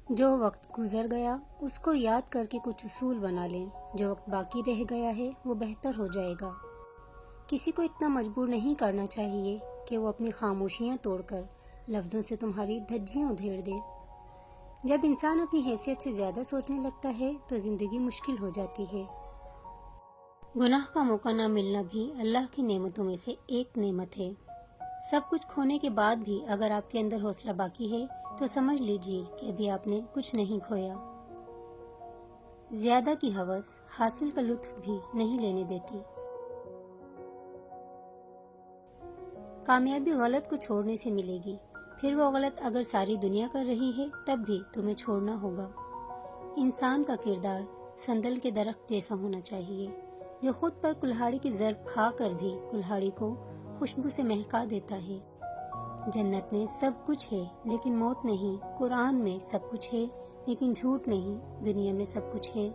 جو وقت گزر گیا اس کو یاد کر کے کچھ اصول بنا لیں. جو وقت باقی رہ گیا ہے وہ بہتر ہو جائے گا. کسی کو اتنا مجبور نہیں کرنا چاہیے کہ وہ اپنی خاموشیاں توڑ کر لفظوں سے تمہاری دھجیاں ادھیڑ دے. جب انسان اپنی حیثیت سے زیادہ سوچنے لگتا ہے تو زندگی مشکل ہو جاتی ہے. گناہ کا موقع نہ ملنا بھی اللہ کی نعمتوں میں سے ایک نعمت ہے. سب کچھ کھونے کے بعد بھی اگر آپ کے اندر حوصلہ باقی ہے تو سمجھ لیجئے کہ ابھی آپ نے کچھ نہیں کھویا. زیادہ کی ہوس حاصل کا لطف بھی نہیں لینے دیتی. کامیابی غلط کو چھوڑنے سے ملے گی. پھر وہ غلط اگر ساری دنیا کر رہی ہے تب بھی تمہیں چھوڑنا ہوگا. انسان کا کردار سندل کے درخت جیسا ہونا چاہیے جو خود پر کلہاڑی کی ضرب کھا کر بھی کلہاڑی کو خوشبو سے مہکا دیتا ہے. جنت میں سب کچھ ہے لیکن موت نہیں. قرآن میں سب کچھ ہے لیکن جھوٹ نہیں. دنیا میں سب کچھ ہے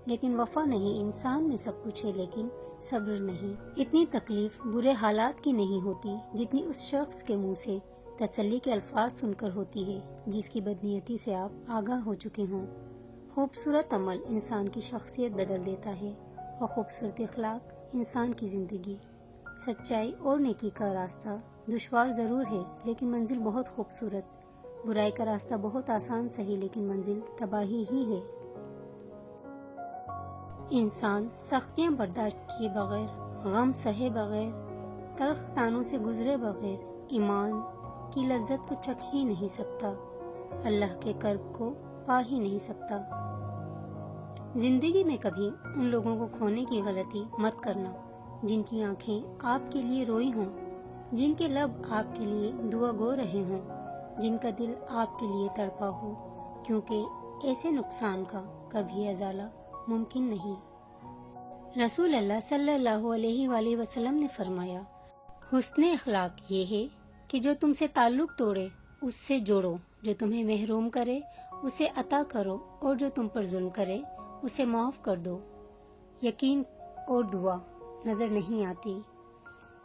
لیکن وفا نہیں. انسان میں سب کچھ ہے لیکن صبر نہیں. اتنی تکلیف برے حالات کی نہیں ہوتی جتنی اس شخص کے منہ سے تسلی کے الفاظ سن کر ہوتی ہے جس کی بدنیتی سے آپ آگاہ ہو چکے ہوں. خوبصورت عمل انسان کی شخصیت بدل دیتا ہے اور خوبصورت اخلاق انسان کی زندگی. سچائی اور نیکی کا راستہ دشوار ضرور ہے لیکن منزل بہت خوبصورت. برائی کا راستہ بہت آسان سہی لیکن منزل تباہی ہی ہے. انسان سختیاں برداشت کیے بغیر، غم سہے بغیر، تلخ تانوں سے گزرے بغیر ایمان کی لذت کو چکھ ہی نہیں سکتا، اللہ کے کرب کو پا ہی نہیں سکتا. زندگی میں کبھی ان لوگوں کو کھونے کی غلطی مت کرنا جن کی آنکھیں آپ کے لیے روئی ہوں، جن کے لب آپ کے لیے دعا گو رہے ہوں، جن کا دل آپ کے لیے تڑپا ہو، کیونکہ ایسے نقصان کا کبھی ازالہ ممکن نہیں. رسول اللہ صلی اللہ علیہ وآلہ وسلم نے فرمایا، حسن اخلاق یہ ہے کہ جو تم سے تعلق توڑے اس سے جوڑو، جو تمہیں محروم کرے اسے عطا کرو اور جو تم پر ظلم کرے اسے معاف کر دو. یقین اور دعا نظر نہیں آتی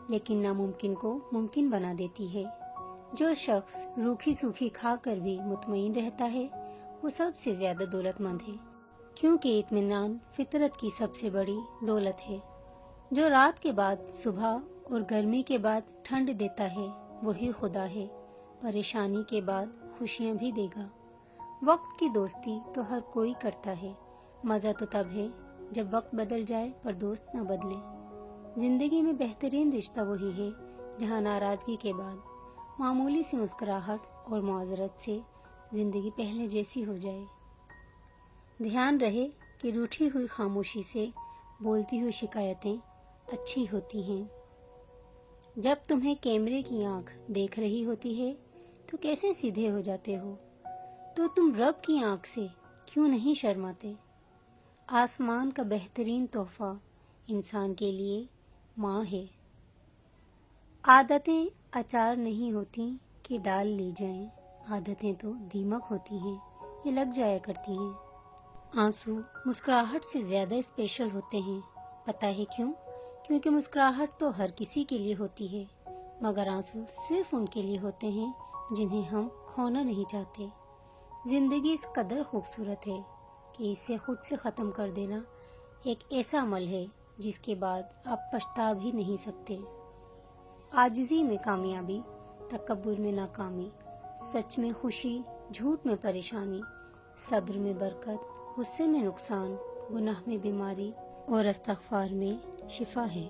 لیکن ناممکن کو ممکن بنا دیتی ہے. جو شخص روکھی سوکھی کھا کر بھی مطمئن رہتا ہے وہ سب سے زیادہ دولت مند ہے، کیونکہ اطمینان فطرت کی سب سے بڑی دولت ہے. جو رات کے بعد صبح اور گرمی کے بعد ٹھنڈ دیتا ہے وہی خدا ہے. پریشانی کے بعد خوشیاں بھی دے گا. وقت کی دوستی تو ہر کوئی کرتا ہے، مزہ تو تب ہے جب وقت بدل جائے پر دوست نہ بدلے. زندگی میں بہترین رشتہ وہی ہے جہاں ناراضگی کے بعد معمولی سی مسکراہٹ اور معذرت سے زندگی پہلے جیسی ہو جائے. دھیان رہے کہ روٹھی ہوئی خاموشی سے بولتی ہوئی شکایتیں اچھی ہوتی ہیں. جب تمہیں کیمرے کی آنکھ دیکھ رہی ہوتی ہے تو کیسے سیدھے ہو جاتے ہو؟ تو تم رب کی آنکھ سے کیوں نہیں شرماتے؟ آسمان کا بہترین تحفہ انسان کے لیے ماں ہے. عادتیں اچار نہیں ہوتی کہ ڈال لی جائیں، عادتیں تو دیمک ہوتی ہیں، یہ لگ جایا کرتی ہیں. آنسو مسکراہٹ سے زیادہ اسپیشل ہوتے ہیں. پتہ ہے کیوں؟ کیونکہ مسکراہٹ تو ہر کسی کے لیے ہوتی ہے مگر آنسو صرف ان کے لیے ہوتے ہیں جنہیں ہم کھونا نہیں چاہتے. زندگی اس قدر خوبصورت ہے کہ اسے خود سے ختم کر دینا ایک ایسا عمل ہے جس کے بعد آپ پچھتا بھی نہیں سکتے. عاجزی میں کامیابی، تکبر میں ناکامی، سچ میں خوشی، جھوٹ میں پریشانی، صبر میں برکت، غصے میں نقصان، گناہ میں بیماری اور استغفار میں شفا ہے.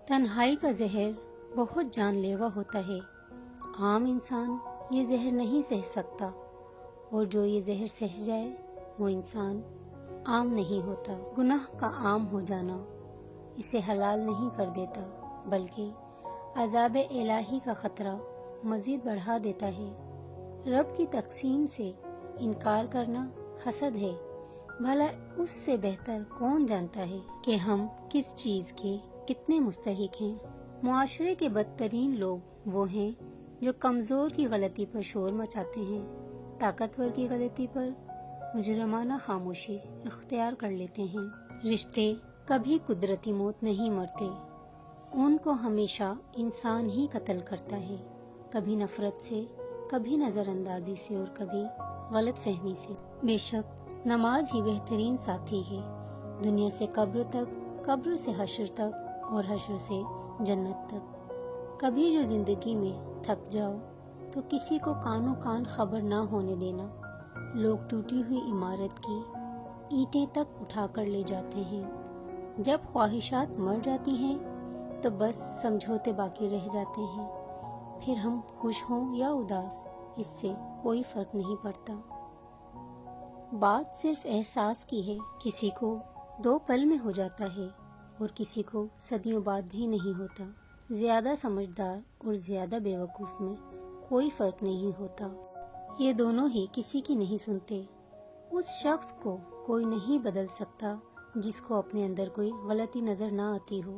تنہائی کا زہر بہت جان لیوا ہوتا ہے. عام انسان یہ زہر نہیں سہ سکتا اور جو یہ زہر سہ جائے وہ انسان عام نہیں ہوتا. گناہ کا عام ہو جانا اسے حلال نہیں کر دیتا بلکہ عذاب الہی کا خطرہ مزید بڑھا دیتا ہے. رب کی تقسیم سے انکار کرنا حسد ہے. بھلا اس سے بہتر کون جانتا ہے کہ ہم کس چیز کے کتنے مستحق ہیں؟ معاشرے کے بدترین لوگ وہ ہیں جو کمزور کی غلطی پر شور مچاتے ہیں، طاقتور کی غلطی پر مجرمانہ خاموشی اختیار کر لیتے ہیں. رشتے کبھی قدرتی موت نہیں مرتے، ان کو ہمیشہ انسان ہی قتل کرتا ہے، کبھی نفرت سے، کبھی نظر اندازی سے اور کبھی غلط فہمی سے۔ بے شک نماز ہی بہترین ساتھی ہے، دنیا سے قبر تک، قبر سے حشر تک اور حشر سے جنت تک۔ کبھی جو زندگی میں تھک جاؤ تو کسی کو کانوں کان خبر نہ ہونے دینا۔ لوگ ٹوٹی ہوئی عمارت کی اینٹیں تک اٹھا کر لے جاتے ہیں، جب خواہشات مر جاتی ہیں تو بس سمجھوتے باقی رہ جاتے ہیں، پھر ہم خوش ہوں یا اداس اس سے کوئی فرق نہیں پڑتا۔ بات صرف احساس کی ہے، کسی کو 2 پل میں ہو جاتا ہے اور کسی کو صدیوں بعد بھی نہیں ہوتا۔ زیادہ سمجھدار اور زیادہ بیوقوف میں کوئی فرق نہیں ہوتا، یہ دونوں ہی کسی کی نہیں سنتے۔ اس شخص کو کوئی نہیں بدل سکتا جس کو اپنے اندر کوئی غلطی نظر نہ آتی ہو۔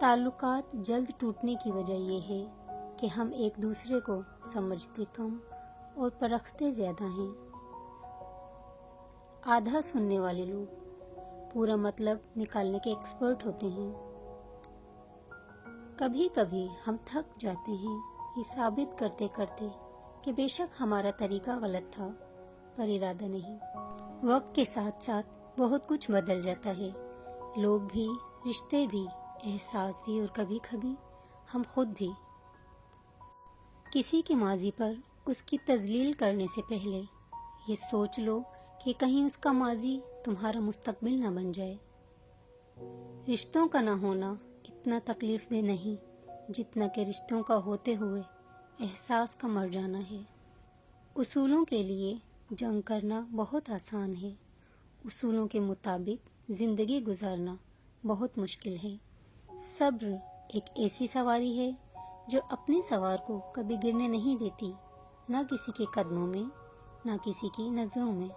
تعلقات جلد ٹوٹنے کی وجہ یہ ہے کہ ہم ایک دوسرے کو سمجھتے کم اور پرکھتے زیادہ ہیں۔ آدھا سننے والے لوگ پورا مطلب نکالنے کے ایکسپرٹ ہوتے ہیں۔ کبھی کبھی ہم تھک جاتے ہیں یہ ثابت کرتے کرتے کہ بے شک ہمارا طریقہ غلط تھا پر ارادہ نہیں۔ وقت کے ساتھ ساتھ بہت کچھ بدل جاتا ہے، لوگ بھی، رشتے بھی، احساس بھی اور کبھی کبھی ہم خود بھی۔ کسی کے ماضی پر اس کی تذلیل کرنے سے پہلے یہ سوچ لو کہ کہیں اس کا ماضی تمہارا مستقبل نہ بن جائے۔ رشتوں کا نہ ہونا اتنا تکلیف دہ نہیں جتنا کہ رشتوں کا ہوتے ہوئے احساس کا مر جانا ہے۔ اصولوں کے لیے جنگ کرنا بہت آسان ہے، اصولوں کے مطابق زندگی گزارنا بہت مشکل ہے۔ صبر ایک ایسی سواری ہے جو اپنے سوار کو کبھی گرنے نہیں دیتی، نہ کسی کے قدموں میں، نہ کسی کی نظروں میں۔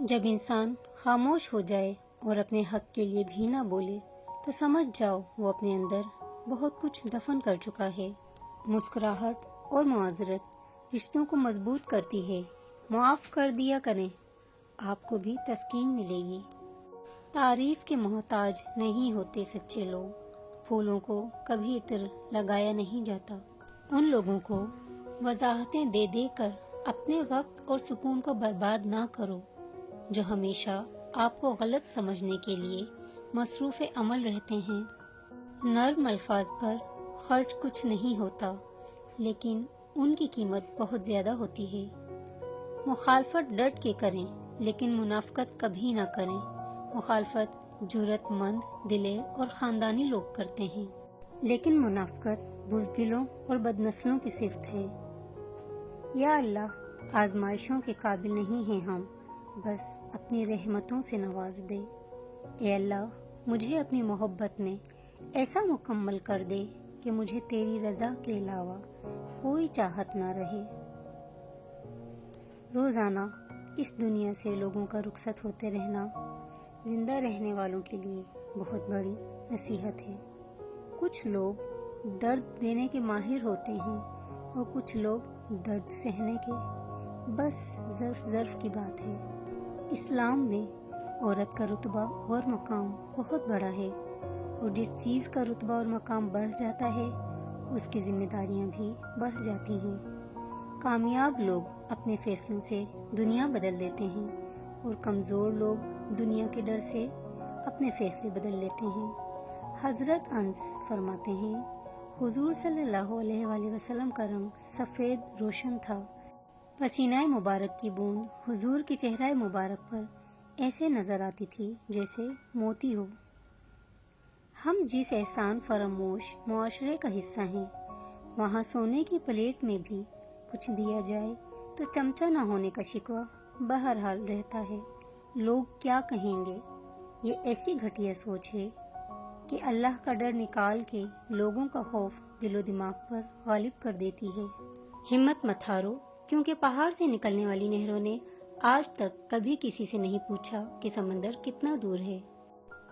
جب انسان خاموش ہو جائے اور اپنے حق کے لیے بھی نہ بولے تو سمجھ جاؤ وہ اپنے اندر بہت کچھ دفن کر چکا ہے۔ مسکراہٹ اور معذرت رشتوں کو مضبوط کرتی ہے۔ معاف کر دیا کریں، آپ کو بھی تسکین ملے گی۔ تعریف کے محتاج نہیں ہوتے سچے لوگ، پھولوں کو کبھی عطر لگایا نہیں جاتا۔ ان لوگوں کو وضاحتیں دے دے کر اپنے وقت اور سکون کو برباد نہ کرو جو ہمیشہ آپ کو غلط سمجھنے کے لیے مصروف عمل رہتے ہیں۔ نرم الفاظ پر خرچ کچھ نہیں ہوتا، لیکن ان کی قیمت بہت زیادہ ہوتی ہے۔ مخالفت ڈٹ کے کریں لیکن منافقت کبھی نہ کریں۔ مخالفت جرأت مند، دلیر اور خاندانی لوگ کرتے ہیں، لیکن منافقت بزدلوں اور بدنسلوں کی صفت ہے۔ یا اللہ، آزمائشوں کے قابل نہیں ہیں ہم، بس اپنی رحمتوں سے نواز دے۔ اے اللہ، مجھے اپنی محبت میں ایسا مکمل کر دے کہ مجھے تیری رضا کے علاوہ کوئی چاہت نہ رہے۔ روزانہ اس دنیا سے لوگوں کا رخصت ہوتے رہنا زندہ رہنے والوں کے لیے بہت بڑی نصیحت ہے۔ کچھ لوگ درد دینے کے ماہر ہوتے ہیں اور کچھ لوگ درد سہنے کے، بس ظرف کی بات ہے۔ اسلام میں عورت کا رتبہ اور مقام بہت بڑا ہے، اور جس چیز کا رتبہ اور مقام بڑھ جاتا ہے اس کی ذمہ داریاں بھی بڑھ جاتی ہیں۔ کامیاب لوگ اپنے فیصلوں سے دنیا بدل دیتے ہیں اور کمزور لوگ دنیا کے ڈر سے اپنے فیصلے بدل لیتے ہیں۔ حضرت انس فرماتے ہیں، حضور صلی اللہ علیہ وآلہ وسلم کا رنگ سفید روشن تھا، پسینہ مبارک کی بوند حضور کے چہرہ مبارک پر ایسے نظر آتی تھی جیسے موتی ہو۔ ہم جس احسان فراموش معاشرے کا حصہ ہیں، وہاں سونے کی پلیٹ میں بھی کچھ دیا جائے تو چمچہ نہ ہونے کا شکوہ بہرحال رہتا ہے۔ لوگ کیا کہیں گے، یہ ایسی گھٹیا سوچ ہے کہ اللہ کا ڈر نکال کے لوگوں کا خوف دل و دماغ پر غالب کر دیتی ہے۔ ہمت مت ہارو، کیونکہ پہاڑ سے نکلنے والی نہروں نے آج تک کبھی کسی سے نہیں پوچھا کہ سمندر کتنا دور ہے۔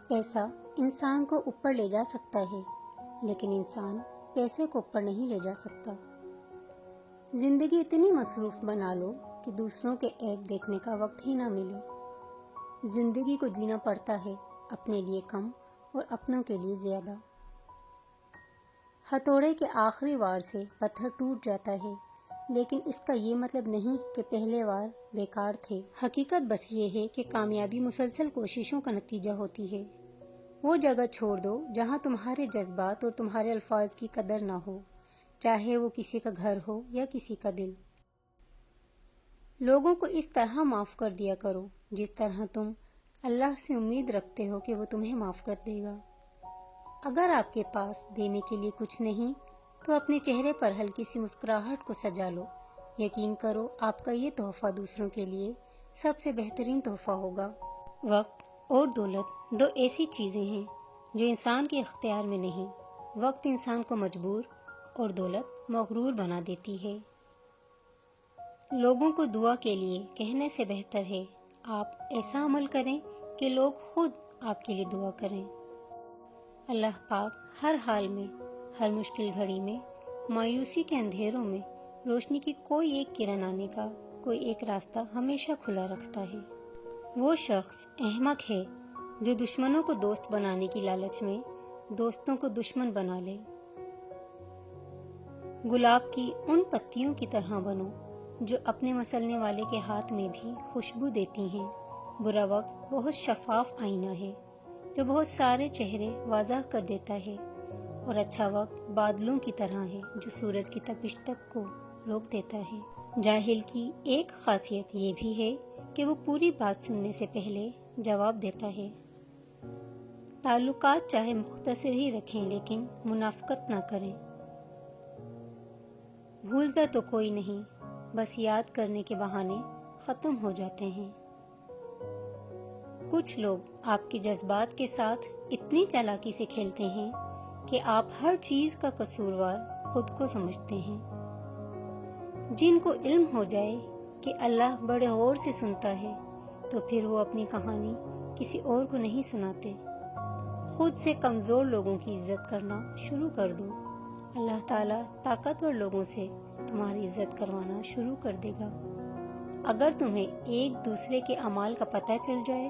پیسہ انسان کو اوپر لے جا سکتا ہے، لیکن انسان پیسے کو اوپر نہیں لے جا سکتا۔ زندگی اتنی مصروف بنا لو کہ دوسروں کے عیب دیکھنے کا وقت ہی نہ ملے۔ زندگی کو جینا پڑتا ہے اپنے لیے کم اور اپنوں کے لیے زیادہ۔ ہتھوڑے کے آخری وار سے پتھر ٹوٹ جاتا ہے، لیکن اس کا یہ مطلب نہیں کہ پہلے وار بیکار تھے۔ حقیقت بس یہ ہے کہ کامیابی مسلسل کوششوں کا نتیجہ ہوتی ہے۔ وہ جگہ چھوڑ دو جہاں تمہارے جذبات اور تمہارے الفاظ کی قدر نہ ہو، چاہے وہ کسی کا گھر ہو یا کسی کا دل۔ لوگوں کو اس طرح معاف کر دیا کرو جس طرح تم اللہ سے امید رکھتے ہو کہ وہ تمہیں معاف کر دے گا۔ اگر آپ کے پاس دینے کے لیے کچھ نہیں تو اپنے چہرے پر ہلکی سی مسکراہٹ کو سجا لو۔ یقین کرو آپ کا یہ تحفہ دوسروں کے لیے سب سے بہترین تحفہ ہوگا۔ وقت اور دولت دو ایسی چیزیں ہیں جو انسان کے اختیار میں نہیں۔ وقت انسان کو مجبور اور دولت مغرور بنا دیتی ہے۔ لوگوں کو دعا کے لیے کہنے سے بہتر ہے آپ ایسا عمل کریں کہ لوگ خود آپ کے لیے دعا کریں۔ اللہ پاک ہر حال میں، ہر مشکل گھڑی میں، مایوسی کے اندھیروں میں روشنی کی کوئی ایک کرن آنے کا کوئی ایک راستہ ہمیشہ کھلا رکھتا ہے۔ وہ شخص احمق ہے جو دشمنوں کو دوست بنانے کی لالچ میں دوستوں کو دشمن بنا لے۔ گلاب کی ان پتیوں کی طرح بنو جو اپنے مسلنے والے کے ہاتھ میں بھی خوشبو دیتی ہیں۔ برا وقت بہت شفاف آئینہ ہے جو بہت سارے چہرے واضح کر دیتا ہے، اور اچھا وقت بادلوں کی طرح ہے جو سورج کی تپش تک کو روک دیتا ہے۔ جاہل کی ایک خاصیت یہ بھی ہے کہ وہ پوری بات سننے سے پہلے جواب دیتا ہے۔ تعلقات چاہے مختصر ہی رکھیں لیکن منافقت نہ کریں۔ بھولتا تو کوئی نہیں، بس یاد کرنے کے بہانے ختم ہو جاتے ہیں۔ کچھ لوگ آپ کے جذبات کے ساتھ اتنی چالاکی سے کھیلتے ہیں کہ آپ ہر چیز کا قصوروار خود کو سمجھتے ہیں۔ جن کو علم ہو جائے کہ اللہ بڑے غور سے سنتا ہے تو پھر وہ اپنی کہانی کسی اور کو نہیں سناتے۔ خود سے کمزور لوگوں کی عزت کرنا شروع کر دو، اللہ تعالیٰ طاقتور لوگوں سے تمہاری عزت کروانا شروع کر دے گا۔ اگر تمہیں ایک دوسرے کے اعمال کا پتہ چل جائے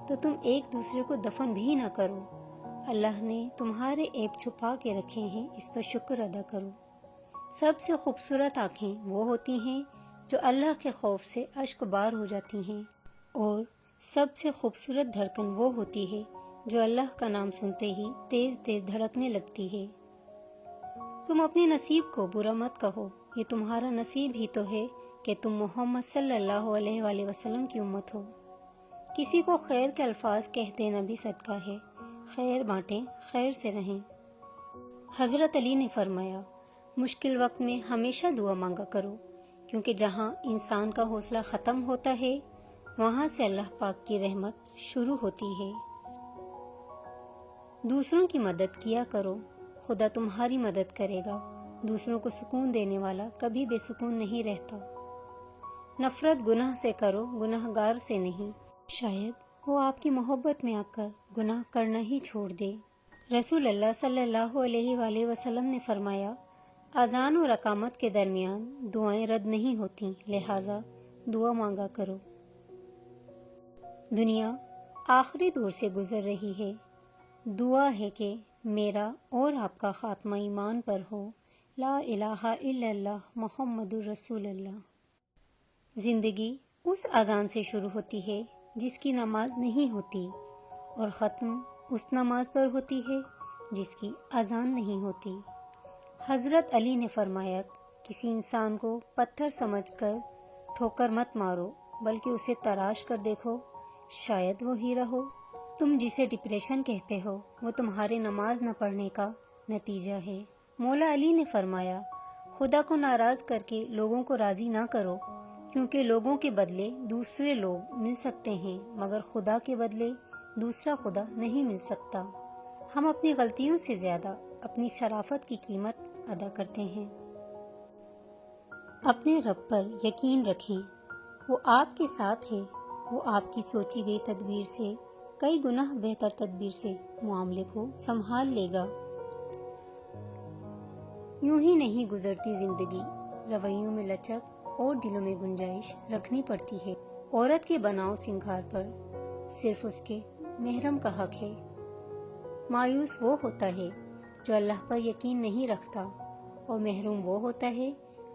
تو تم ایک دوسرے کو دفن بھی نہ کرو۔ اللہ نے تمہارے عیب چھپا کے رکھے ہیں، اس پر شکر ادا کرو۔ سب سے خوبصورت آنکھیں وہ ہوتی ہیں جو اللہ کے خوف سے اشک بار ہو جاتی ہیں، اور سب سے خوبصورت دھڑکن وہ ہوتی ہے جو اللہ کا نام سنتے ہی تیز تیز دھڑکنے لگتی ہے۔ تم اپنے نصیب کو برا مت کہو، یہ تمہارا نصیب ہی تو ہے کہ تم محمد صلی اللہ علیہ وآلہ وسلم کی امت ہو۔ کسی کو خیر کے الفاظ کہہ دینا بھی صدقہ ہے۔ خیر بانٹیں، خیر سے رہیں۔ حضرت علی نے فرمایا، مشکل وقت میں ہمیشہ دعا مانگا کرو، کیونکہ جہاں انسان کا حوصلہ ختم ہوتا ہے وہاں سے اللہ پاک کی رحمت شروع ہوتی ہے۔ دوسروں کی مدد کیا کرو، خدا تمہاری مدد کرے گا۔ دوسروں کو سکون دینے والا کبھی بے سکون نہیں رہتا۔ نفرت گناہ سے کرو، گناہ گار سے نہیں، شاید وہ آپ کی محبت میں آ کر گناہ کرنا ہی چھوڑ دے۔ رسول اللہ صلی اللہ علیہ وآلہ وسلم نے فرمایا، اذان اور اقامت کے درمیان دعائیں رد نہیں ہوتی، لہٰذا دعا مانگا کرو۔ دنیا آخری دور سے گزر رہی ہے، دعا ہے کہ میرا اور آپ کا خاتمہ ایمان پر ہو، لا الہ الا اللہ محمد الرسول اللہ۔ زندگی اس اذان سے شروع ہوتی ہے جس کی نماز نہیں ہوتی، اور ختم اس نماز پر ہوتی ہے جس کی اذان نہیں ہوتی۔ حضرت علی نے فرمایا، کسی انسان کو پتھر سمجھ کر ٹھوکر مت مارو، بلکہ اسے تراش کر دیکھو، شاید وہ ہیرا ہو۔ تم جسے ڈپریشن کہتے ہو وہ تمہارے نماز نہ پڑھنے کا نتیجہ ہے۔ مولا علی نے فرمایا، خدا کو ناراض کر کے لوگوں کو راضی نہ کرو، کیونکہ لوگوں کے بدلے دوسرے لوگ مل سکتے ہیں مگر خدا کے بدلے دوسرا خدا نہیں مل سکتا۔ ہم اپنی غلطیوں سے زیادہ اپنی شرافت کی قیمت ادا کرتے ہیں۔ اپنے رب پر یقین رکھیں، وہ آپ کے ساتھ ہے، وہ آپ کی سوچی گئی تدبیر سے کئی گنا بہتر تدبیر سے معاملے کو سنبھال لے گا۔ یوں ہی نہیں گزرتی زندگی، رویوں میں لچک اور دلوں میں گنجائش رکھنی پڑتی ہے۔ عورت کے بناؤ سنگھار پر صرف اس کے محرم کا حق ہے۔ مایوس وہ ہوتا ہے جو اللہ پر یقین نہیں رکھتا، اور محروم وہ ہوتا ہے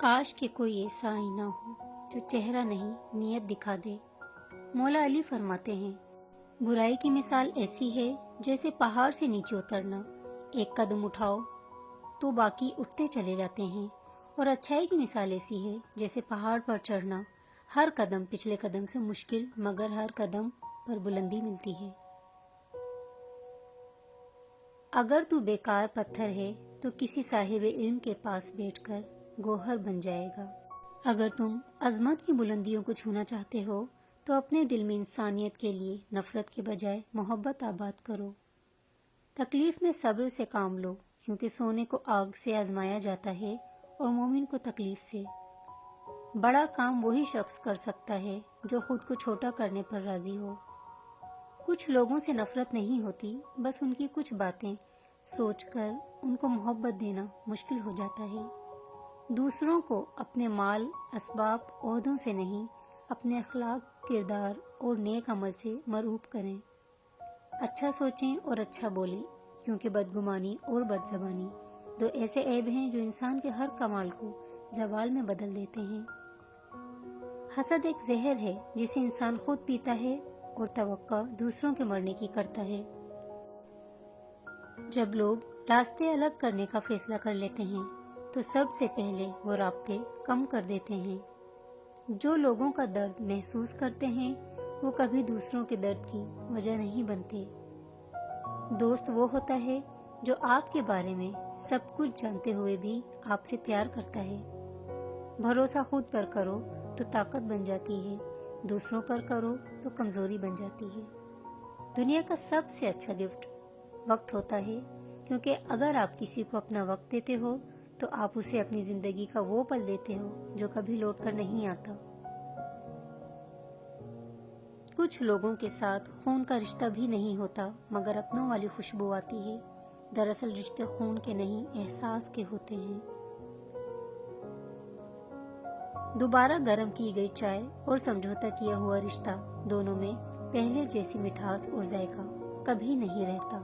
کاش کہ کوئی ایسا آئینہ ہو جو چہرہ نہیں نیت دکھا دے۔ مولا علی فرماتے ہیں، برائی کی مثال ایسی ہے جیسے پہاڑ سے نیچے اترنا، ایک قدم اٹھاؤ تو باقی اٹھتے چلے جاتے ہیں، اور اچھائی کی مثال ایسی ہے جیسے پہاڑ پر چڑھنا، ہر قدم پچھلے قدم سے مشکل مگر ہر قدم پر بلندی ملتی ہے۔ اگر تو بیکار پتھر ہے تو کسی صاحب علم کے پاس بیٹھ کر گوہر بن جائے گا۔ اگر تم عظمت کی بلندیوں کو چھونا چاہتے ہو تو اپنے دل میں انسانیت کے لیے نفرت کے بجائے محبت آباد کرو۔ تکلیف میں صبر سے کام لو، کیونکہ سونے کو آگ سے آزمایا جاتا ہے اور مومن کو تکلیف سے۔ بڑا کام وہی شخص کر سکتا ہے جو خود کو چھوٹا کرنے پر راضی ہو۔ کچھ لوگوں سے نفرت نہیں ہوتی، بس ان کی کچھ باتیں سوچ کر ان کو محبت دینا مشکل ہو جاتا ہے۔ دوسروں کو اپنے مال، اسباب، عہدوں سے نہیں، اپنے اخلاق، کردار اور نیک عمل سے مرعوب کریں۔ اچھا سوچیں اور اچھا بولیں، کیونکہ بدگمانی اور بد زبانی دو ایسے عیب ہیں جو انسان کے ہر کمال کو زوال میں بدل دیتے ہیں۔ حسد ایک زہر ہے جسے انسان خود پیتا ہے اور توقع دوسروں کے مرنے کی کرتا ہے۔ جب لوگ راستے الگ کرنے کا فیصلہ کر لیتے ہیں تو سب سے پہلے وہ رابطے کم کر دیتے ہیں۔ جو لوگوں کا درد محسوس کرتے ہیں وہ کبھی دوسروں کے درد کی وجہ نہیں بنتے۔ دوست وہ ہوتا ہے جو آپ کے بارے میں سب کچھ جانتے ہوئے بھی آپ سے پیار کرتا ہے۔ بھروسہ خود پر کرو تو طاقت بن جاتی ہے، دوسروں پر کرو تو کمزوری بن جاتی ہے۔ دنیا کا سب سے اچھا گفٹ وقت ہوتا ہے، کیونکہ اگر آپ کسی کو اپنا وقت دیتے ہو تو آپ اسے اپنی زندگی کا وہ پل دیتے ہو جو کبھی لوٹ کر نہیں آتا۔ کچھ لوگوں کے ساتھ خون کا رشتہ بھی نہیں ہوتا مگر اپنوں والی خوشبو آتی ہے۔ دراصل رشتے خون کے نہیں، احساس کے ہوتے ہیں۔ دوبارہ گرم کی گئی چائے اور سمجھوتہ کیا ہوا رشتہ، دونوں میں پہلے جیسی مٹھاس اور ذائقہ کبھی نہیں رہتا۔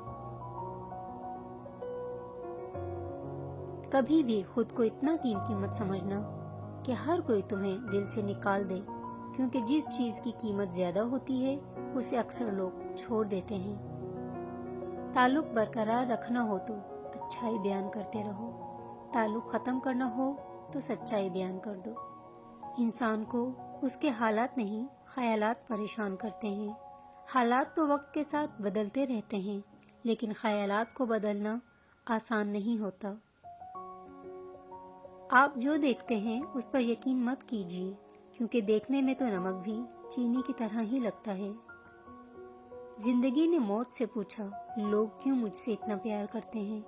کبھی بھی خود کو اتنا قیمتی مت سمجھنا کہ ہر کوئی تمہیں دل سے نکال دے، کیونکہ جس چیز کی قیمت زیادہ ہوتی ہے اسے اکثر لوگ چھوڑ دیتے ہیں۔ تعلق برقرار رکھنا ہو تو اچھائی بیان کرتے رہو، تعلق ختم کرنا ہو تو سچائی بیان کر دو۔ انسان کو اس کے حالات نہیں، خیالات پریشان کرتے ہیں۔ حالات تو وقت کے ساتھ بدلتے رہتے ہیں، لیکن خیالات کو بدلنا آسان نہیں ہوتا۔ آپ جو دیکھتے ہیں اس پر یقین مت کیجیے، کیونکہ دیکھنے میں تو نمک بھی چینی کی طرح ہی لگتا ہے۔ زندگی نے موت سے پوچھا، لوگ کیوں مجھ سے اتنا پیار کرتے ہیں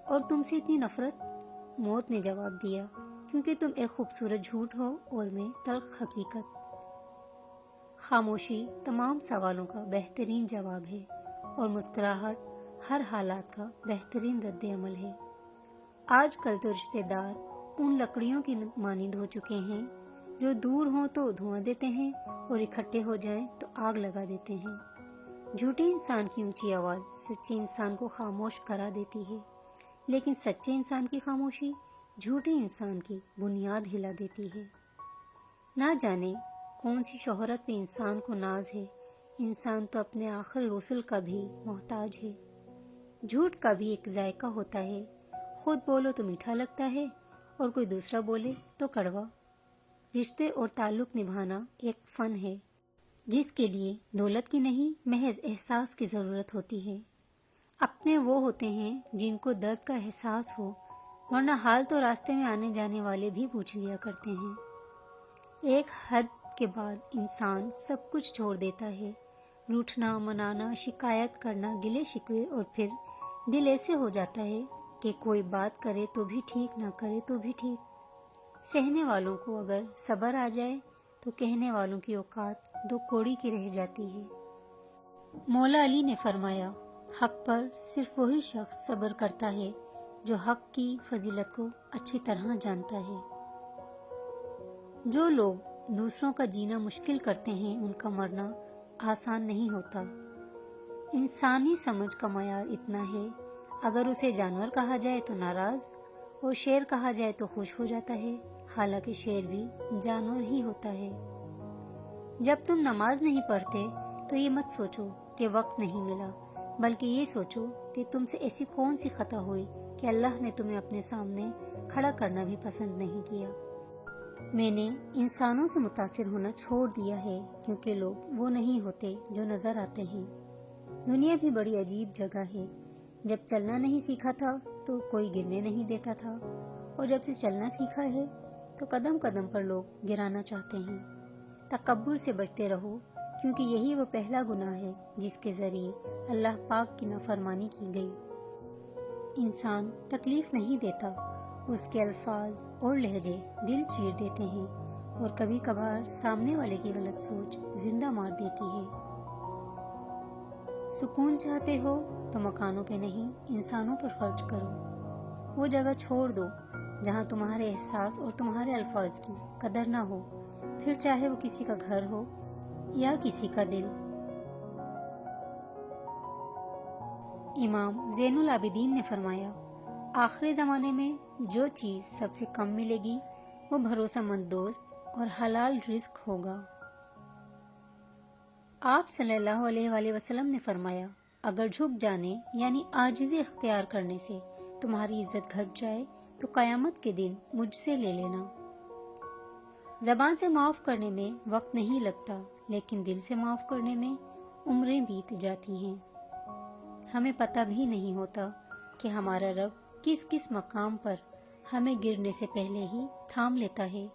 اور تم سے اتنی نفرت؟ موت نے جواب دیا، کیونکہ تم ایک خوبصورت جھوٹ ہو اور میں تلخ حقیقت۔ خاموشی تمام سوالوں کا بہترین جواب ہے، اور مسکراہٹ ہر حالات کا بہترین رد عمل ہے۔ آج کل تو رشتہ دار ان لکڑیوں کی مانند ہو چکے ہیں جو دور ہوں تو دھواں دیتے ہیں اور اکٹھے ہو جائیں تو آگ لگا دیتے ہیں۔ جھوٹے انسان کی اونچی آواز سچے انسان کو خاموش کرا دیتی ہے، لیکن سچے انسان کی خاموشی جھوٹے انسان کی بنیاد ہلا دیتی ہے۔ نہ جانے کون سی شہرت پہ انسان کو ناز ہے، انسان تو اپنے آخر غسل کا بھی محتاج ہے۔ جھوٹ کا بھی ایک ذائقہ ہوتا ہے، خود بولو تو میٹھا لگتا ہے اور کوئی دوسرا بولے تو کڑوا۔ رشتے اور تعلق نبھانا ایک فن ہے جس کے لیے دولت کی نہیں، محض احساس کی ضرورت ہوتی ہے۔ اپنے وہ ہوتے ہیں جن کو درد کا احساس ہو، ورنہ حال تو راستے میں آنے جانے والے بھی پوچھ لیا کرتے ہیں۔ ایک حد کے بعد انسان سب کچھ چھوڑ دیتا ہے، روٹھنا، منانا، شکایت کرنا، گلے شکوے، اور پھر دل ایسے ہو جاتا ہے کہ کوئی بات کرے تو بھی ٹھیک، نہ کرے تو بھی ٹھیک۔ سہنے والوں کو اگر صبر آ جائے تو کہنے والوں کی اوقات دو کوڑی کی رہ جاتی ہے۔ مولا علی نے فرمایا، حق پر صرف وہی شخص صبر کرتا ہے جو حق کی فضیلت کو اچھی طرح جانتا ہے۔ جو لوگ دوسروں کا جینا مشکل کرتے ہیں ان کا مرنا آسان نہیں ہوتا۔ انسانی سمجھ کا معیار اتنا ہے، اگر اسے جانور کہا جائے تو ناراض اور شیر کہا جائے تو خوش ہو جاتا ہے۔ حالانکہ شیر بھی جانور ہی ہوتا ہے۔ جب تم نماز نہیں پڑھتے تو یہ مت سوچو کہ وقت نہیں ملا، بلکہ یہ سوچو کہ تم سے ایسی کون سی خطا ہوئی کہ اللہ نے تمہیں اپنے سامنے کھڑا کرنا بھی پسند نہیں کیا۔ میں نے انسانوں سے متاثر ہونا چھوڑ دیا ہے، کیونکہ لوگ وہ نہیں ہوتے جو نظر آتے ہیں۔ دنیا بھی بڑی عجیب جگہ ہے۔ جب چلنا نہیں سیکھا تھا تو کوئی گرنے نہیں دیتا تھا، اور جب سے چلنا سیکھا ہے تو قدم قدم پر لوگ گرانا چاہتے ہیں۔ تکبر سے بچتے رہو، کیونکہ یہی وہ پہلا گناہ ہے جس کے ذریعے اللہ پاک کی نافرمانی کی گئی۔ انسان تکلیف نہیں دیتا، اس کے الفاظ اور لہجے دل چیر دیتے ہیں، اور کبھی کبھار سامنے والے کی غلط سوچ زندہ مار دیتی ہے۔ سکون چاہتے ہو تو مکانوں پہ نہیں، انسانوں پر خرچ کرو۔ وہ جگہ چھوڑ دو جہاں تمہارے احساس اور تمہارے الفاظ کی قدر نہ ہو، پھر چاہے وہ کسی کا گھر ہو یا کسی کا دل۔ امام زین العابدین نے فرمایا، آخری زمانے میں جو چیز سب سے کم ملے گی وہ بھروسہ مند دوست اور حلال رزق ہوگا۔ آپ صلی اللہ علیہ وآلہ وسلم نے فرمایا، اگر جھک جانے یعنی عاجزی اختیار کرنے سے تمہاری عزت گھٹ جائے تو قیامت کے دن مجھ سے لے لینا۔ زبان سے معاف کرنے میں وقت نہیں لگتا، لیکن دل سے معاف کرنے میں عمریں بیت جاتی ہیں۔ ہمیں پتہ بھی نہیں ہوتا کہ ہمارا رب کس کس مقام پر ہمیں گرنے سے پہلے ہی تھام لیتا ہے۔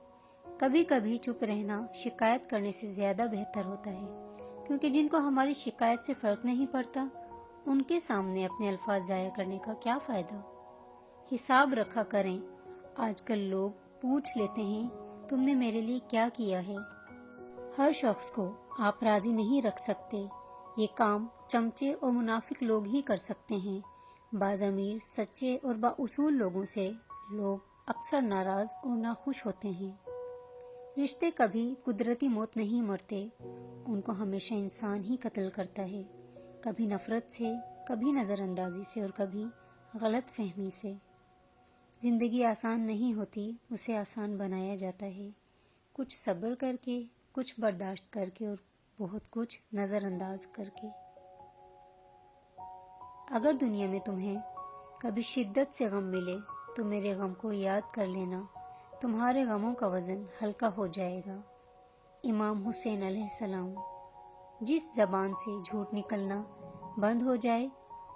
کبھی کبھی چپ رہنا شکایت کرنے سے زیادہ بہتر ہوتا ہے، کیونکہ جن کو ہماری شکایت سے فرق نہیں پڑتا ان کے سامنے اپنے الفاظ ضائع کرنے کا کیا فائدہ۔ حساب رکھا کریں۔ آج کل لوگ پوچھ لیتے ہیں، تم نے میرے لیے کیا کیا ہے؟ ہر شخص کو آپ راضی نہیں رکھ سکتے۔ یہ کام چمچے اور منافق لوگ ہی کر سکتے ہیں۔ بعض امیر، سچے اور بااصول لوگوں سے لوگ اکثر ناراض اور ناخوش ہوتے ہیں۔ رشتے کبھی قدرتی موت نہیں مرتے، ان کو ہمیشہ انسان ہی قتل کرتا ہے، کبھی نفرت سے، کبھی نظر اندازی سے اور کبھی غلط فہمی سے۔ زندگی آسان نہیں ہوتی، اسے آسان بنایا جاتا ہے، کچھ صبر کر کے، کچھ برداشت کر کے اور بہت کچھ نظر انداز کر کے۔ اگر دنیا میں تمہیں کبھی شدت سے غم ملے تو میرے غم کو یاد کر لینا، تمہارے غموں کا وزن ہلکا ہو جائے گا۔ امام حسین علیہ السلام۔ جس زبان سے جھوٹ نکلنا بند ہو جائے،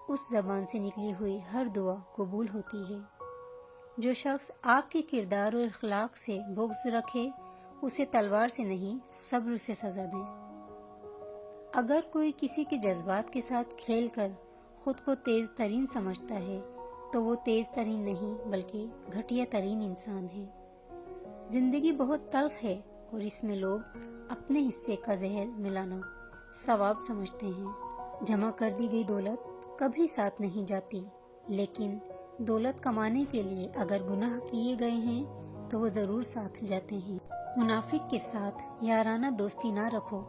اس زبان سے نکلی ہوئی ہر دعا قبول ہوتی ہے۔ جو شخص آپ کے کردار اور اخلاق سے بغض رکھے، اسے تلوار سے نہیں صبر سے سزا دیں۔ اگر کوئی کسی کے جذبات کے ساتھ کھیل کر خود کو تیز ترین سمجھتا ہے تو وہ تیز ترین نہیں بلکہ گھٹیا ترین انسان ہے۔ زندگی بہت تلخ ہے اور اس میں لوگ اپنے حصے کا زہر ملانا ثواب سمجھتے ہیں۔ جمع کر دی گئی دولت کبھی ساتھ نہیں جاتی، لیکن دولت کمانے کے لیے اگر گناہ کیے گئے ہیں تو وہ ضرور ساتھ جاتے ہیں۔ منافق کے ساتھ یارانہ دوستی نہ رکھو،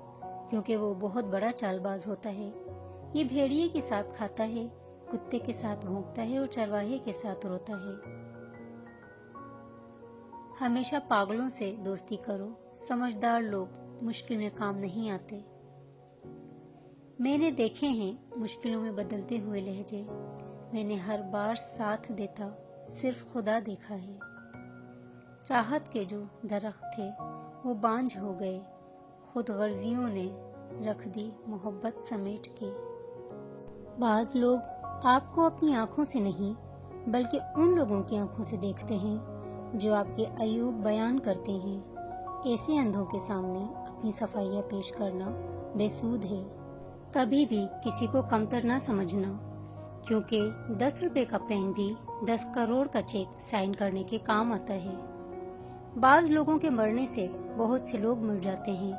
کیونکہ وہ بہت بڑا چال باز ہوتا ہے۔ یہ بھیڑیے کے ساتھ کھاتا ہے، کتے کے ساتھ بھونکتا ہے اور چرواہے کے ساتھ روتا ہے۔ ہمیشہ پاگلوں سے دوستی کرو، سمجھدار لوگ مشکل میں کام نہیں آتے۔ میں نے دیکھے ہیں مشکلوں میں بدلتے ہوئے لہجے، میں نے ہر بار ساتھ دیتا صرف خدا دیکھا ہے۔ چاہت کے جو درخت تھے وہ بانجھ ہو گئے، خود غرضیوں نے رکھ دی محبت سمیٹ کے۔ بعض لوگ آپ کو اپنی آنکھوں سے نہیں بلکہ ان لوگوں کی آنکھوں سے دیکھتے ہیں جو آپ کے عیوب بیان کرتے ہیں۔ ایسے اندھوں کے سامنے اپنی صفائیاں پیش کرنا بے سود ہے۔ کبھی بھی کسی کو کمتر نہ سمجھنا، کیونکہ 10 روپے کا پین بھی 10 کروڑ کا چیک سائن کرنے کے کام آتا ہے۔ بعض لوگوں کے مرنے سے بہت سے لوگ مر جاتے ہیں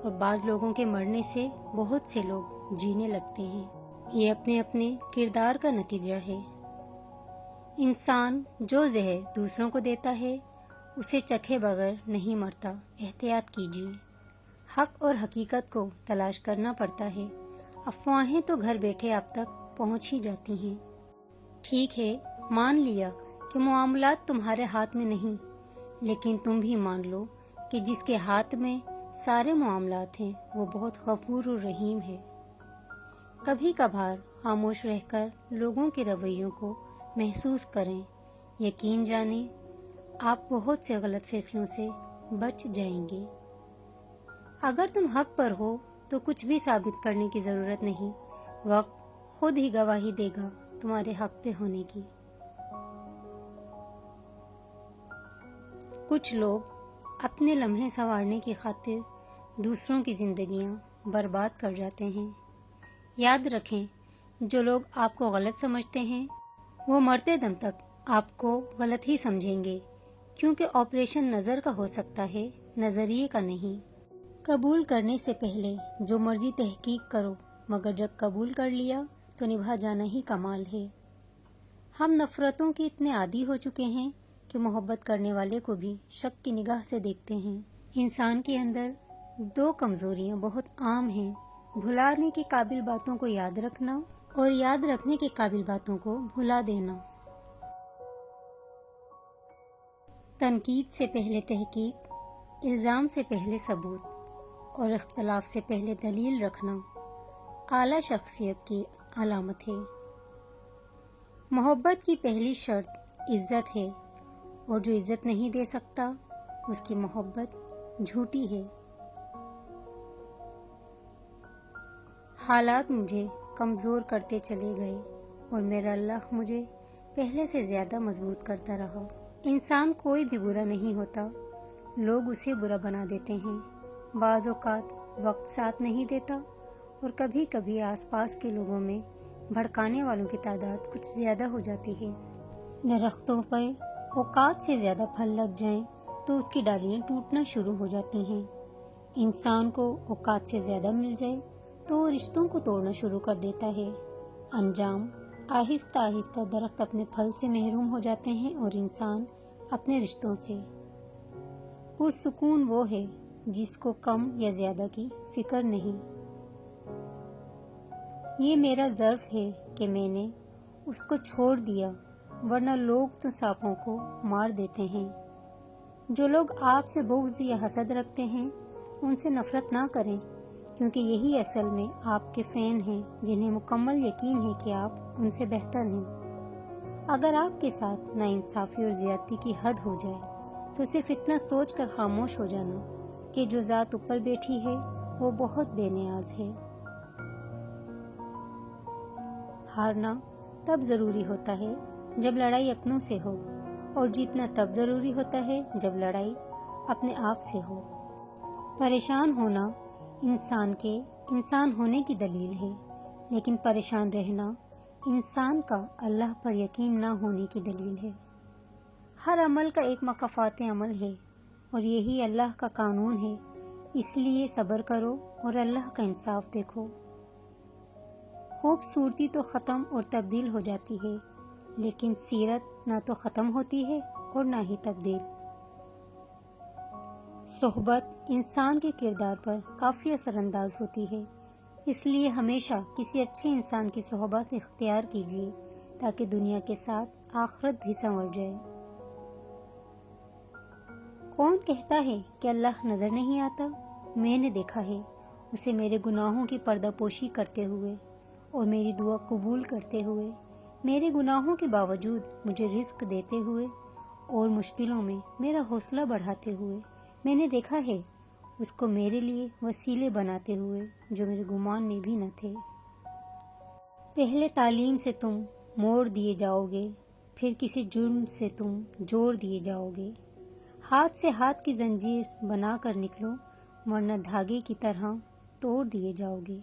اور بعض لوگوں کے مرنے سے بہت سے لوگ جینے لگتے ہیں۔ یہ اپنے اپنے کردار کا نتیجہ ہے۔ انسان جو زہر دوسروں کو دیتا ہے اسے چکھے بغیر نہیں مرتا۔ احتیاط کیجیے۔ حق اور حقیقت کو تلاش کرنا پڑتا ہے، افواہیں تو گھر بیٹھے آپ تک پہنچ ہی جاتی ہیں۔ ٹھیک ہے، مان لیا کہ معاملات تمہارے ہاتھ میں نہیں، لیکن تم بھی مان لو کہ جس کے ہاتھ میں سارے معاملات ہیں وہ بہت غفور و رحیم ہے۔ کبھی کبھار خاموش رہ کر لوگوں کے رویوں کو محسوس کریں، یقین جانیں آپ بہت سے غلط فیصلوں سے بچ جائیں گے۔ اگر تم حق پر ہو تو کچھ بھی ثابت کرنے کی ضرورت نہیں، وقت خود ہی گواہی دے گا تمہارے حق پہ ہونے کی۔ کچھ لوگ اپنے لمحے سنوارنے کی خاطر دوسروں کی زندگیاں برباد کر جاتے ہیں۔ یاد رکھیں، جو لوگ آپ کو غلط سمجھتے ہیں وہ مرتے دم تک آپ کو غلط ہی سمجھیں گے، کیونکہ آپریشن نظر کا ہو سکتا ہے، نظریے کا نہیں۔ قبول کرنے سے پہلے جو مرضی تحقیق کرو، مگر جب قبول کر لیا تو نبھا جانا ہی کمال ہے۔ ہم نفرتوں کے اتنے عادی ہو چکے ہیں کہ محبت کرنے والے کو بھی شک کی نگاہ سے دیکھتے ہیں۔ انسان کے اندر دو کمزوریاں بہت عام ہیں، بھلانے کے قابل باتوں کو یاد رکھنا اور یاد رکھنے کے قابل باتوں کو بھلا دینا۔ تنقید سے پہلے تحقیق، الزام سے پہلے ثبوت اور اختلاف سے پہلے دلیل رکھنا اعلیٰ شخصیت کی علامت ہے۔ محبت کی پہلی شرط عزت ہے، اور جو عزت نہیں دے سکتا اس کی محبت جھوٹی ہے۔ حالات مجھے کمزور کرتے چلے گئے اور میرا اللہ مجھے پہلے سے زیادہ مضبوط کرتا رہا۔ انسان کوئی بھی برا نہیں ہوتا، لوگ اسے برا بنا دیتے ہیں۔ بعض اوقات وقت ساتھ نہیں دیتا اور کبھی کبھی آس پاس کے لوگوں میں بھڑکانے والوں کی تعداد کچھ زیادہ ہو جاتی ہے۔ درختوں پر اوقات سے زیادہ پھل لگ جائیں تو اس کی ڈالیاں ٹوٹنا شروع ہو جاتی ہیں۔ انسان کو اوقات سے زیادہ مل جائے تو وہ رشتوں کو توڑنا شروع کر دیتا ہے۔ انجام آہستہ آہستہ درخت اپنے پھل سے محروم ہو جاتے ہیں اور انسان اپنے رشتوں سے۔ پرسکون وہ ہے جس کو کم یا زیادہ کی فکر نہیں۔ یہ میرا ظرف ہے کہ میں نے اس کو چھوڑ دیا، ورنہ لوگ تو سانپوں کو مار دیتے ہیں۔ جو لوگ آپ سے بغض یا حسد رکھتے ہیں ان سے نفرت نہ کریں، کیونکہ یہی اصل میں آپ کے فین ہیں جنہیں مکمل یقین ہے کہ آپ ان سے بہتر ہیں۔ اگر آپ کے ساتھ ناانصافی اور زیادتی کی حد ہو جائے تو صرف اتنا سوچ کر خاموش ہو جانا کہ جو ذات اوپر بیٹھی ہے وہ بہت بے نیاز ہے۔ ہارنا تب ضروری ہوتا ہے جب لڑائی اپنوں سے ہو، اور جیتنا تب ضروری ہوتا ہے جب لڑائی اپنے آپ سے ہو۔ پریشان ہونا انسان کے انسان ہونے کی دلیل ہے، لیکن پریشان رہنا انسان کا اللہ پر یقین نہ ہونے کی دلیل ہے۔ ہر عمل کا ایک مکافات عمل ہے اور یہی اللہ کا قانون ہے، اس لیے صبر کرو اور اللہ کا انصاف دیکھو۔ خوبصورتی تو ختم اور تبدیل ہو جاتی ہے، لیکن سیرت نہ تو ختم ہوتی ہے اور نہ ہی تبدیل۔ صحبت انسان کے کردار پر کافی اثر انداز ہوتی ہے، اس لیے ہمیشہ کسی اچھے انسان کی صحبت اختیار کیجیے تاکہ دنیا کے ساتھ آخرت بھی سنور جائے۔ کون کہتا ہے کہ اللہ نظر نہیں آتا؟ میں نے دیکھا ہے اسے میرے گناہوں کی پردہ پوشی کرتے ہوئے اور میری دعا قبول کرتے ہوئے، میرے گناہوں کے باوجود مجھے رزق دیتے ہوئے اور مشکلوں میں میرا حوصلہ بڑھاتے ہوئے۔ میں نے دیکھا ہے اس کو میرے لیے وسیلے بناتے ہوئے جو میرے گمان میں بھی نہ تھے۔ پہلے تعلیم سے تم موڑ دیے جاؤ گے، پھر کسی جرم سے تم جوڑ دیے جاؤ گے۔ ہاتھ سے ہاتھ کی زنجیر بنا کر نکلو، ورنہ دھاگے کی طرح توڑ دیے جاؤ گے۔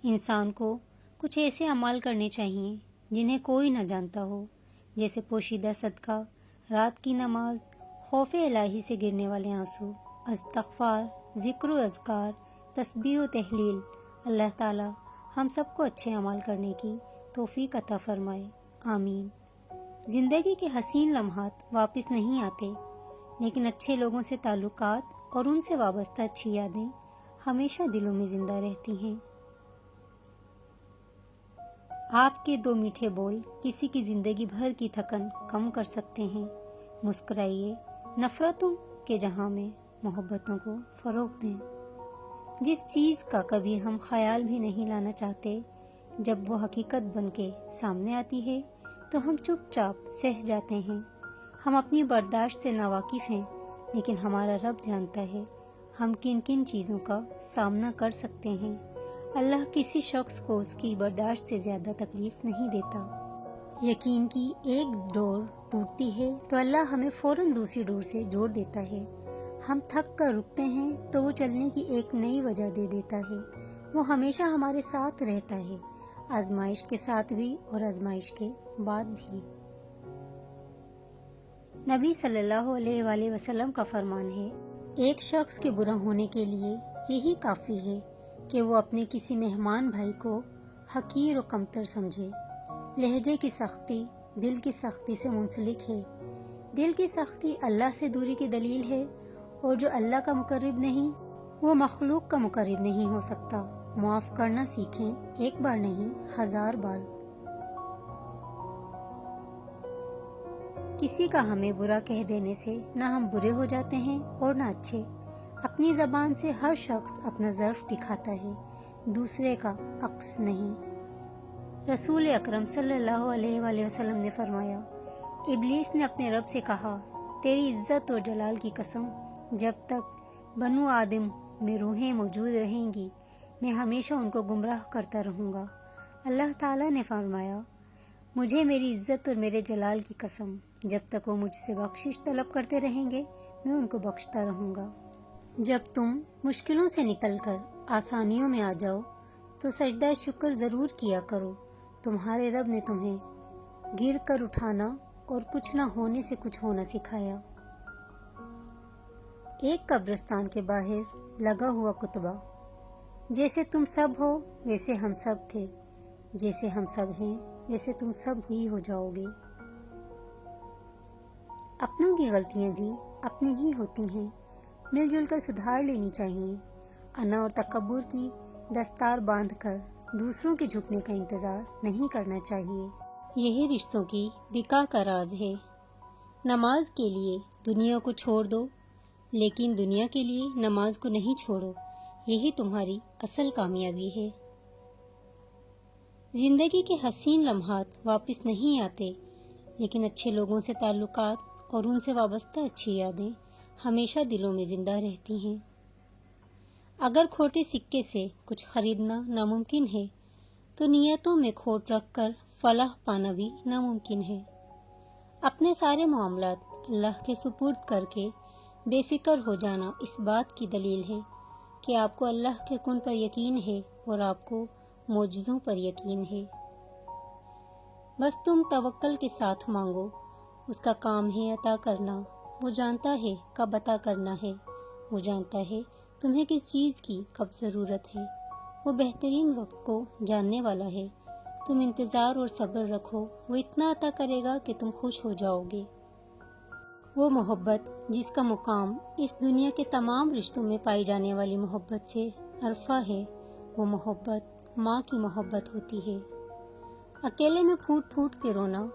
انسان کو کچھ ایسے اعمال کرنے چاہیے جنہیں کوئی نہ جانتا ہو، جیسے پوشیدہ صدقہ، رات کی نماز، خوف الہی سے گرنے والے آنسو، استغفار، ذکر و اذکار، تسبیح و تحلیل۔ اللہ تعالی ہم سب کو اچھے اعمال کرنے کی توفیق عطا فرمائے، آمین۔ زندگی کے حسین لمحات واپس نہیں آتے، لیکن اچھے لوگوں سے تعلقات اور ان سے وابستہ اچھی یادیں ہمیشہ دلوں میں زندہ رہتی ہیں۔ آپ کے دو میٹھے بول کسی کی زندگی بھر کی تھکن کم کر سکتے ہیں۔ مسکرائیے، نفرتوں کے جہاں میں محبتوں کو فروغ دیں۔ جس چیز کا کبھی ہم خیال بھی نہیں لانا چاہتے، جب وہ حقیقت بن کے سامنے آتی ہے تو ہم چپ چاپ سہ جاتے ہیں۔ ہم اپنی برداشت سے ناواقف ہیں، لیکن ہمارا رب جانتا ہے ہم کن کن چیزوں کا سامنا کر سکتے ہیں۔ اللہ کسی شخص کو اس کی برداشت سے زیادہ تکلیف نہیں دیتا۔ یقین کی ایک ڈور ٹوٹتی ہے تو اللہ ہمیں فوراً دوسری ڈور سے جوڑ دیتا ہے۔ ہم تھک کر رکتے ہیں تو وہ چلنے کی ایک نئی وجہ دے دیتا ہے۔ وہ ہمیشہ ہمارے ساتھ رہتا ہے، آزمائش کے ساتھ بھی اور آزمائش کے بعد بھی۔ نبی صلی اللہ علیہ وآلہ وسلم کا فرمان ہے، ایک شخص کے برا ہونے کے لیے یہی کافی ہے کہ وہ اپنے کسی مہمان بھائی کو حقیر و کمتر سمجھے۔ لہجے کی سختی دل کی سختی سے منسلک ہے۔ دل کی سختی اللہ سے دوری کی دلیل ہے، اور جو اللہ کا مقرب نہیں وہ مخلوق کا مقرب نہیں ہو سکتا۔ معاف کرنا سیکھیں، ایک بار نہیں 1000 بار۔ کسی کا ہمیں برا کہہ دینے سے نہ ہم برے ہو جاتے ہیں اور نہ اچھے۔ اپنی زبان سے ہر شخص اپنا ظرف دکھاتا ہے، دوسرے کا عکس نہیں۔ رسول اکرم صلی اللہ علیہ وآلہ وسلم نے فرمایا، ابلیس نے اپنے رب سے کہا، تیری عزت اور جلال کی قسم، جب تک بنو آدم میں روحیں موجود رہیں گی میں ہمیشہ ان کو گمراہ کرتا رہوں گا۔ اللہ تعالیٰ نے فرمایا، مجھے میری عزت اور میرے جلال کی قسم، جب تک وہ مجھ سے بخشش طلب کرتے رہیں گے میں ان کو بخشتا رہوں گا۔ جب تم مشکلوں سے نکل کر آسانیوں میں آ جاؤ تو سجدہ شکر ضرور کیا کرو۔ تمہارے رب نے تمہیں گر کر اٹھانا اور کچھ نہ ہونے سے کچھ ہونا سکھایا۔ ایک قبرستان کے باہر لگا ہوا کتبہ، جیسے تم سب ہو ویسے ہم سب تھے، جیسے ہم سب ہیں ویسے تم سب ہی ہو جاؤ گے۔ اپنوں کی غلطیاں بھی اپنی ہی ہوتی ہیں، مل جل کر سدھار لینی چاہیے۔ انا اور تکبر کی دستار باندھ کر دوسروں کے جھکنے کا انتظار نہیں کرنا چاہیے۔ یہی رشتوں کی بقا کا راز ہے۔ نماز کے لیے دنیا کو چھوڑ دو، لیکن دنیا کے لیے نماز کو نہیں چھوڑو، یہی تمہاری اصل کامیابی ہے۔ زندگی کے حسین لمحات واپس نہیں آتے، لیکن اچھے لوگوں سے تعلقات اور ان سے وابستہ اچھی یادیں ہمیشہ دلوں میں زندہ رہتی ہیں۔ اگر کھوٹے سکے سے کچھ خریدنا ناممکن ہے تو نیتوں میں کھوٹ رکھ کر فلاح پانا بھی ناممکن ہے۔ اپنے سارے معاملات اللہ کے سپرد کر کے بے فکر ہو جانا اس بات کی دلیل ہے کہ آپ کو اللہ کے کن پر یقین ہے اور آپ کو معجزوں پر یقین ہے۔ بس تم توکل کے ساتھ مانگو، اس کا کام ہے عطا کرنا۔ وہ جانتا ہے کب عطا کرنا ہے، وہ جانتا ہے تمہیں کس چیز کی کب ضرورت ہے، وہ بہترین وقت کو جاننے والا ہے۔ تم انتظار اور صبر رکھو، وہ اتنا عطا کرے گا کہ تم خوش ہو جاؤ گے۔ وہ محبت جس کا مقام اس دنیا کے تمام رشتوں میں پائی جانے والی محبت سے عرفہ ہے، وہ محبت ماں کی محبت ہوتی ہے۔ اکیلے میں پھوٹ پھوٹ کے رونا،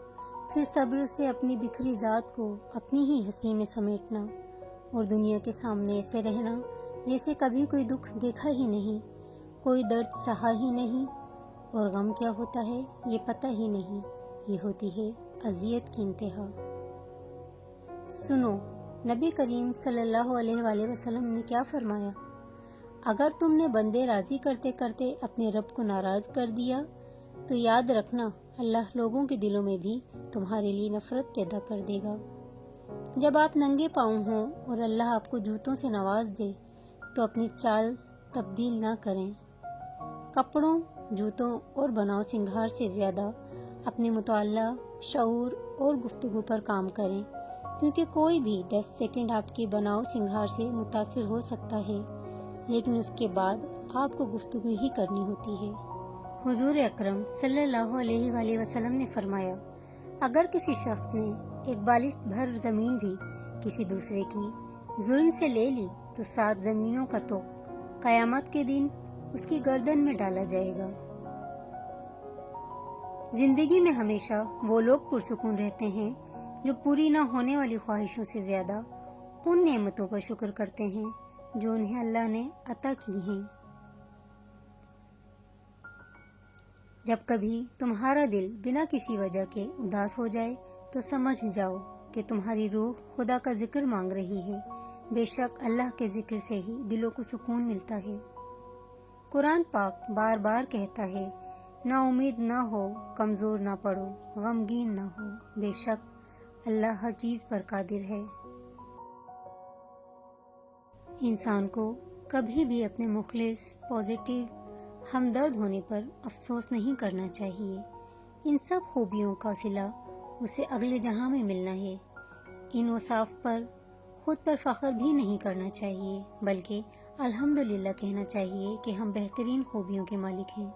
پھر صبر سے اپنی بکھری ذات کو اپنی ہی ہنسی میں سمیٹنا، اور دنیا کے سامنے ایسے رہنا جیسے کبھی کوئی دکھ دیکھا ہی نہیں، کوئی درد سہا ہی نہیں، اور غم کیا ہوتا ہے یہ پتہ ہی نہیں، یہ ہوتی ہے اذیت کی انتہا۔ سنو، نبی کریم صلی اللہ علیہ وآلہ وسلم نے کیا فرمایا، اگر تم نے بندے راضی کرتے کرتے اپنے رب کو ناراض کر دیا تو یاد رکھنا اللہ لوگوں کے دلوں میں بھی تمہارے لیے نفرت پیدا کر دے گا۔ جب آپ ننگے پاؤں ہوں اور اللہ آپ کو جوتوں سے نواز دے تو اپنی چال تبدیل نہ کریں۔ کپڑوں، جوتوں اور بناؤ سنگھار سے زیادہ اپنے مطالعہ، شعور اور گفتگو پر کام کریں، کیونکہ کوئی بھی 10 سیکنڈ آپ کے بناؤ سنگھار سے متاثر ہو سکتا ہے، لیکن اس کے بعد آپ کو گفتگو ہی کرنی ہوتی ہے۔ حضور اکرم صلی اللہ علیہ وآلہ وسلم نے فرمایا، اگر کسی شخص نے ایک بالشت بھر زمین بھی کسی دوسرے کی ظلم سے لے لی تو 7 زمینوں کا طوق قیامت کے دن اس کی گردن میں ڈالا جائے گا۔ زندگی میں ہمیشہ وہ لوگ پرسکون رہتے ہیں جو پوری نہ ہونے والی خواہشوں سے زیادہ ان نعمتوں کا شکر کرتے ہیں جو انہیں اللہ نے عطا کی ہیں۔ جب کبھی تمہارا دل بنا کسی وجہ کے اداس ہو جائے تو سمجھ جاؤ کہ تمہاری روح خدا کا ذکر مانگ رہی ہے۔ بے شک اللہ کے ذکر سے ہی دلوں کو سکون ملتا ہے۔ قرآن پاک بار بار کہتا ہے، نا امید نہ ہو، کمزور نہ پڑو، غمگین نہ ہو، بے شک اللہ ہر چیز پر قادر ہے۔ انسان کو کبھی بھی اپنے مخلص، پازیٹیو، ہمدرد ہونے پر افسوس نہیں کرنا چاہیے۔ ان سب خوبیوں کا صلہ اسے اگلے جہاں میں ملنا ہے۔ ان اوصاف پر خود پر فخر بھی نہیں کرنا چاہیے، بلکہ الحمدللہ کہنا چاہیے کہ ہم بہترین خوبیوں کے مالک ہیں۔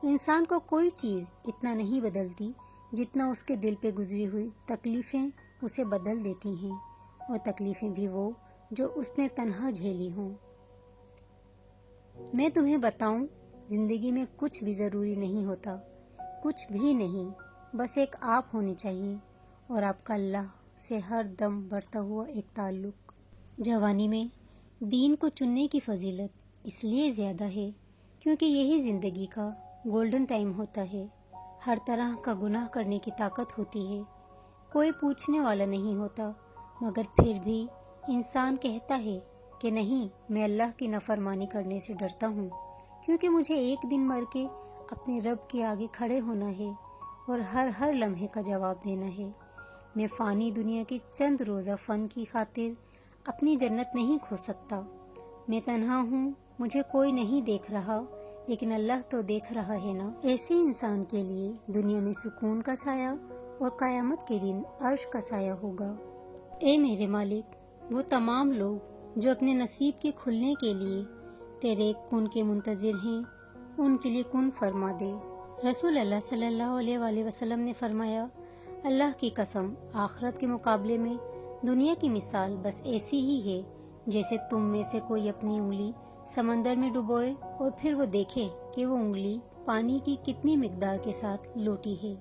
انسان کو کوئی چیز اتنا نہیں بدلتی جتنا اس کے دل پہ گزری ہوئی تکلیفیں اسے بدل دیتی ہیں، اور تکلیفیں بھی وہ جو اس نے تنہا جھیلی ہوں۔ میں تمہیں بتاؤں، زندگی میں کچھ بھی ضروری نہیں ہوتا، کچھ بھی نہیں، بس ایک آپ ہونی چاہیے، اور آپ کا اللہ سے ہر دم بڑھتا ہوا ایک تعلق۔ جوانی میں دین کو چننے کی فضیلت اس لیے زیادہ ہے کیونکہ یہی زندگی کا گولڈن ٹائم ہوتا ہے۔ ہر طرح کا گناہ کرنے کی طاقت ہوتی ہے، کوئی پوچھنے والا نہیں ہوتا، مگر پھر بھی انسان کہتا ہے کہ نہیں، میں اللہ کی نافرمانی کرنے سے ڈرتا ہوں، کیونکہ مجھے ایک دن مر کے اپنے رب کے آگے کھڑے ہونا ہے اور ہر لمحے کا جواب دینا ہے۔ میں فانی دنیا کے چند روزہ فن کی خاطر اپنی جنت نہیں کھو سکتا۔ میں تنہا ہوں، مجھے کوئی نہیں دیکھ رہا، لیکن اللہ تو دیکھ رہا ہے نا۔ ایسے انسان کے لیے دنیا میں سکون کا سایہ اور قیامت کے دن عرش کا سایہ ہوگا۔ اے میرے مالک، وہ تمام لوگ جو اپنے نصیب کے کھلنے کے لیے تیرے کن کے منتظر ہیں، ان کے لیے کن فرما دے۔ رسول اللہ صلی اللہ علیہ وآلہ وسلم نے فرمایا، اللہ کی قسم، آخرت کے مقابلے میں دنیا کی مثال بس ایسی ہی ہے جیسے تم میں سے کوئی اپنی انگلی سمندر میں ڈبوئے اور پھر وہ دیکھے کہ وہ انگلی پانی کی کتنی مقدار کے ساتھ لوٹی ہے۔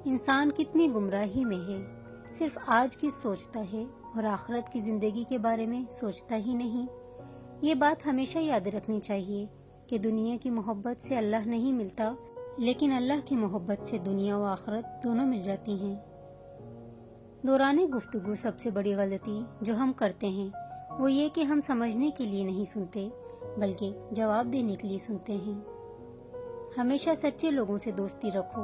انسان کتنی گمراہی میں ہے، صرف آج کی سوچتا ہے اور آخرت کی زندگی کے بارے میں سوچتا ہی نہیں۔ یہ بات ہمیشہ یاد رکھنی چاہیے کہ دنیا کی محبت سے اللہ نہیں ملتا، لیکن اللہ کی محبت سے دنیا و آخرت دونوں مل جاتی ہیں۔ دوران گفتگو سب سے بڑی غلطی جو ہم کرتے ہیں وہ یہ کہ ہم سمجھنے کے لیے نہیں سنتے بلکہ جواب دینے کے لیے سنتے ہیں۔ ہمیشہ سچے لوگوں سے دوستی رکھو،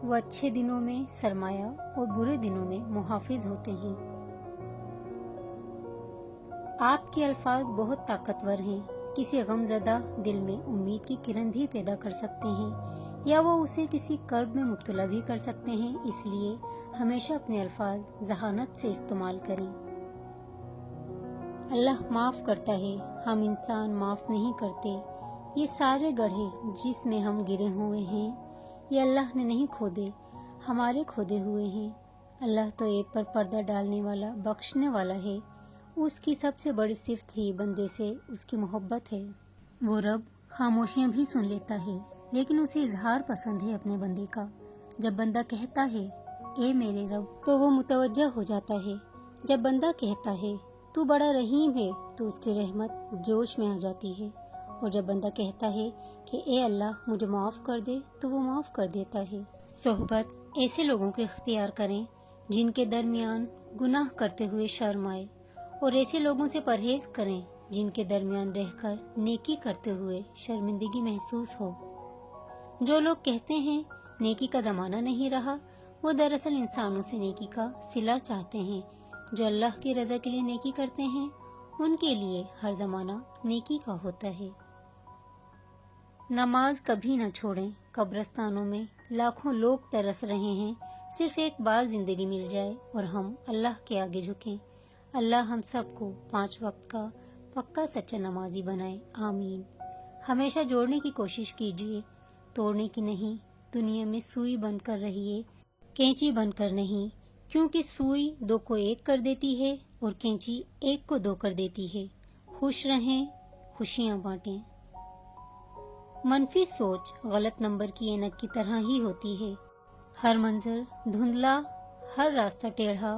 وہ اچھے دنوں میں سرمایہ اور برے دنوں میں محافظ ہوتے ہیں۔ آپ کے الفاظ بہت طاقتور ہیں، کسی غمزدہ دل میں امید کی کرن بھی پیدا کر سکتے ہیں، یا وہ اسے کسی کرب میں مبتلا بھی کر سکتے ہیں۔ اس لیے ہمیشہ اپنے الفاظ ذہانت سے استعمال کریں۔ اللہ معاف کرتا ہے، ہم انسان معاف نہیں کرتے۔ یہ سارے گڑھے جس میں ہم گرے ہوئے ہیں، یہ اللہ نے نہیں کھودے، ہمارے کھودے ہوئے ہیں۔ اللہ تو ایپ پر پردہ ڈالنے والا، بخشنے والا ہے۔ اس کی سب سے بڑی صفت ہی بندے سے اس کی محبت ہے۔ وہ رب خاموشیاں بھی سن لیتا ہے، لیکن اسے اظہار پسند ہے اپنے بندے کا۔ جب بندہ کہتا ہے اے میرے رب تو وہ متوجہ ہو جاتا ہے۔ جب بندہ کہتا ہے تو بڑا رحیم ہے تو اس کی رحمت جوش میں آ جاتی ہے، اور جب بندہ کہتا ہے کہ اے اللہ مجھے معاف کر دے تو وہ معاف کر دیتا ہے۔ صحبت ایسے لوگوں کو اختیار کریں جن کے درمیان گناہ کرتے ہوئے شرم آئے، اور ایسے لوگوں سے پرہیز کریں جن کے درمیان رہ کر نیکی کرتے ہوئے شرمندگی محسوس ہو۔ جو لوگ کہتے ہیں نیکی کا زمانہ نہیں رہا، وہ دراصل انسانوں سے نیکی کا صلہ چاہتے ہیں۔ جو اللہ کی رضا کے لیے نیکی کرتے ہیں ان کے لیے ہر زمانہ نیکی کا ہوتا ہے۔ نماز کبھی نہ چھوڑیں، قبرستانوں میں لاکھوں لوگ ترس رہے ہیں، صرف ایک بار زندگی مل جائے اور ہم اللہ کے آگے جھکیں۔ اللہ ہم سب کو 5 وقت کا پکا سچا نمازی بنائے، آمین۔ ہمیشہ جوڑنے کی کوشش کیجیے، توڑنے کی نہیں۔ دنیا میں سوئی بن کر رہیے، کینچی بن کر نہیں، کیونکہ سوئی 2 کو 1 کر دیتی ہے اور کینچی 1 کو 2 کر دیتی ہے۔ خوش رہیں، خوشیاں بانٹیں۔ منفی سوچ غلط نمبر کی اینک کی طرح ہی ہوتی ہے۔ ہر منظر دھندلا، ہر راستہ ٹیڑھا